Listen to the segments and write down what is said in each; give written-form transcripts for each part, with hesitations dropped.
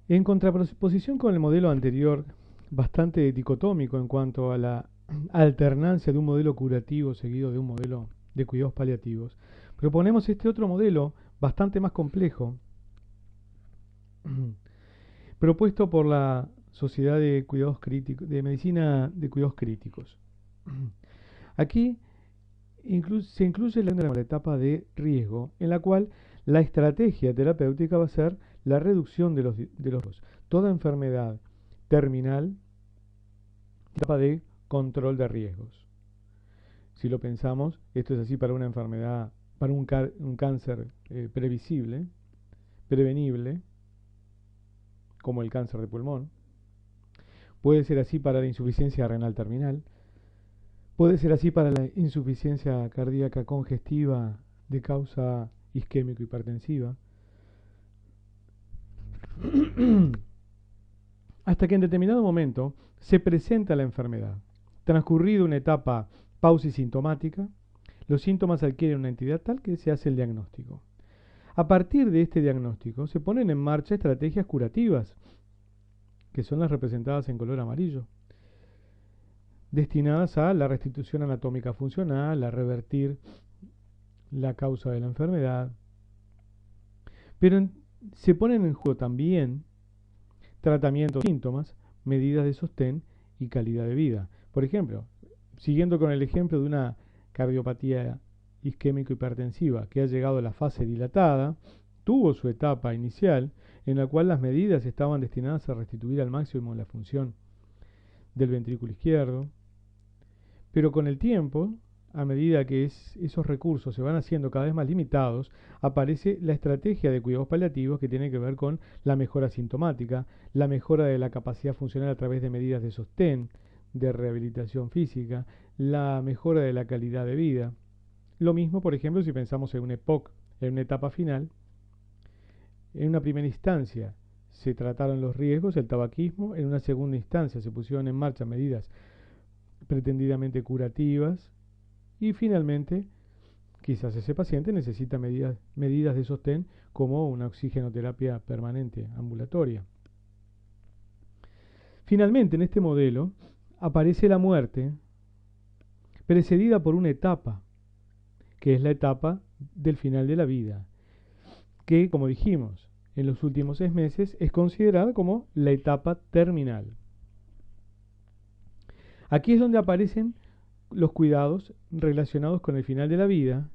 En contraposición con el modelo anterior, bastante dicotómico en cuanto a la alternancia de un modelo curativo seguido de un modelo de cuidados paliativos, proponemos este otro modelo bastante más complejo, propuesto por la Sociedad de Cuidados Críticos, de Medicina de Cuidados Críticos. Aquí se incluye la etapa de riesgo, en la cual la estrategia terapéutica va a ser la reducción de los toda enfermedad terminal, etapa de control de riesgos. Si lo pensamos, esto es así para una enfermedad, para un cáncer previsible, prevenible, como el cáncer de pulmón. Puede ser así para la insuficiencia renal terminal. Puede ser así para la insuficiencia cardíaca congestiva de causa isquémico-hipertensiva. Hasta que en determinado momento se presenta la enfermedad. Transcurrido una etapa pausisintomática, los síntomas adquieren una entidad tal que se hace el diagnóstico. A partir de este diagnóstico se ponen en marcha estrategias curativas, que son las representadas en color amarillo, destinadas a la restitución anatómica funcional, a revertir la causa de la enfermedad. Pero se ponen en juego también tratamientos de síntomas, medidas de sostén y calidad de vida. Por ejemplo, siguiendo con el ejemplo de una cardiopatía isquémico-hipertensiva que ha llegado a la fase dilatada, tuvo su etapa inicial en la cual las medidas estaban destinadas a restituir al máximo la función del ventrículo izquierdo, pero con el tiempo, a medida que esos recursos se van haciendo cada vez más limitados, aparece la estrategia de cuidados paliativos que tiene que ver con la mejora sintomática, la mejora de la capacidad funcional a través de medidas de sostén, de rehabilitación física, la mejora de la calidad de vida. Lo mismo, por ejemplo, si pensamos en una EPOC, en una etapa final. En una primera instancia se trataron los riesgos, el tabaquismo, en una segunda instancia se pusieron en marcha medidas pretendidamente curativas y finalmente quizás ese paciente necesita medidas de sostén como una oxigenoterapia permanente ambulatoria. Finalmente, en este modelo aparece la muerte precedida por una etapa, que es la etapa del final de la vida, que, como dijimos, en los últimos 6 meses es considerada como la etapa terminal. Aquí es donde aparecen los cuidados relacionados con el final de la vida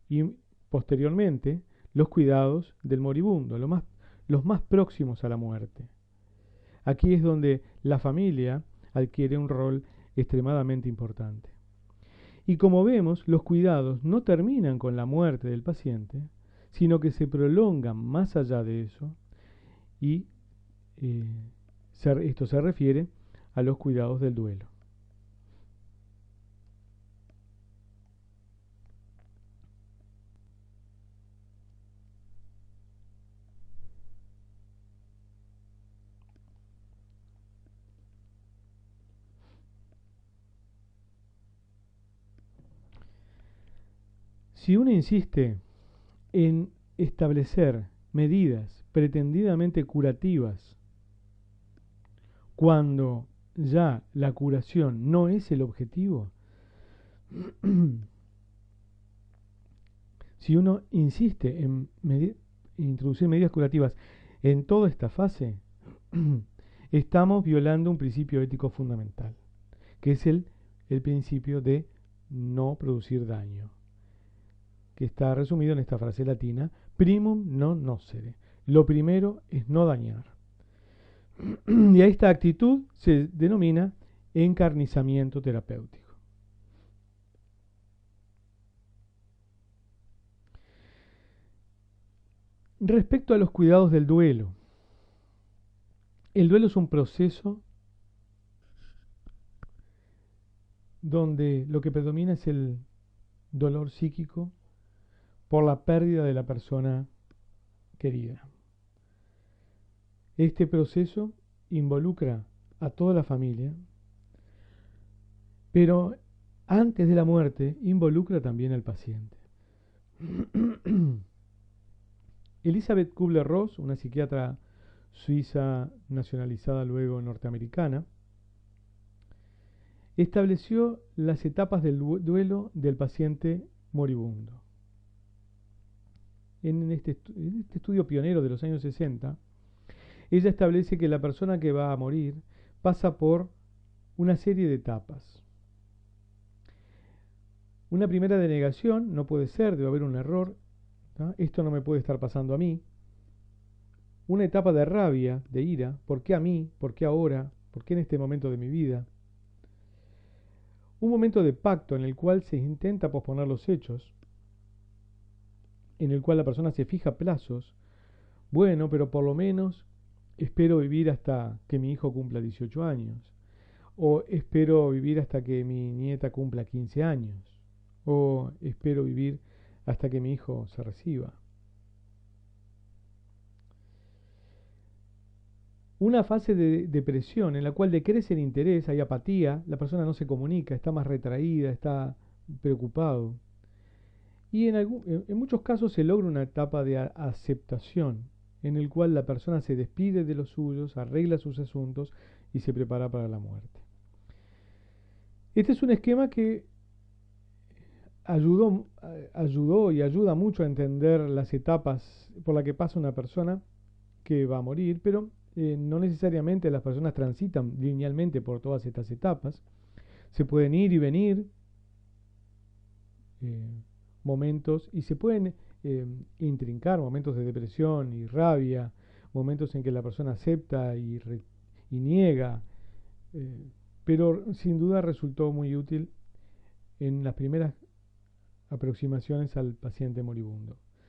y posteriormente los cuidados del moribundo, los más próximos a la muerte. Aquí es donde la familia adquiere un rol extremadamente importante. Y como vemos, los cuidados no terminan con la muerte del paciente, sino que se prolongan más allá de eso y esto se refiere a los cuidados del duelo. Si uno insiste en establecer medidas pretendidamente curativas cuando ya la curación no es el objetivo, si uno insiste en introducir medidas curativas en toda esta fase, estamos violando un principio ético fundamental, que es el principio de no producir daño, que está resumido en esta frase latina, primum non nocere. Lo primero es no dañar. Y a esta actitud se denomina encarnizamiento terapéutico. Respecto a los cuidados del duelo, el duelo es un proceso donde lo que predomina es el dolor psíquico por la pérdida de la persona querida. Este proceso involucra a toda la familia, pero antes de la muerte involucra también al paciente. Elizabeth Kubler-Ross, una psiquiatra suiza nacionalizada luego norteamericana, estableció las etapas del duelo del paciente moribundo. En este estudio pionero de los años 60, ella establece que la persona que va a morir pasa por una serie de etapas. Una primera denegación, no puede ser, debe haber un error, ¿tá? Esto no me puede estar pasando a mí. Una etapa de rabia, de ira, ¿por qué a mí? ¿Por qué ahora? ¿Por qué en este momento de mi vida? Un momento de pacto en el cual se intenta posponer los hechos, en el cual la persona se fija plazos. Bueno, pero por lo menos espero vivir hasta que mi hijo cumpla 18 años. O espero vivir hasta que mi nieta cumpla 15 años. O espero vivir hasta que mi hijo se reciba. Una fase de depresión en la cual decrece el interés, hay apatía, la persona no se comunica, está más retraída, está preocupado. Y en muchos casos se logra una etapa de aceptación, en el cual la persona se despide de los suyos, arregla sus asuntos y se prepara para la muerte. Este es un esquema que ayudó y ayuda mucho a entender las etapas por las que pasa una persona que va a morir, pero no necesariamente las personas transitan linealmente por todas estas etapas. Se pueden ir y venir eh, momentos y se pueden intrincar momentos de depresión y rabia, momentos en que la persona acepta y niega, eh, pero sin duda resultó muy útil en las primeras aproximaciones al paciente moribundo.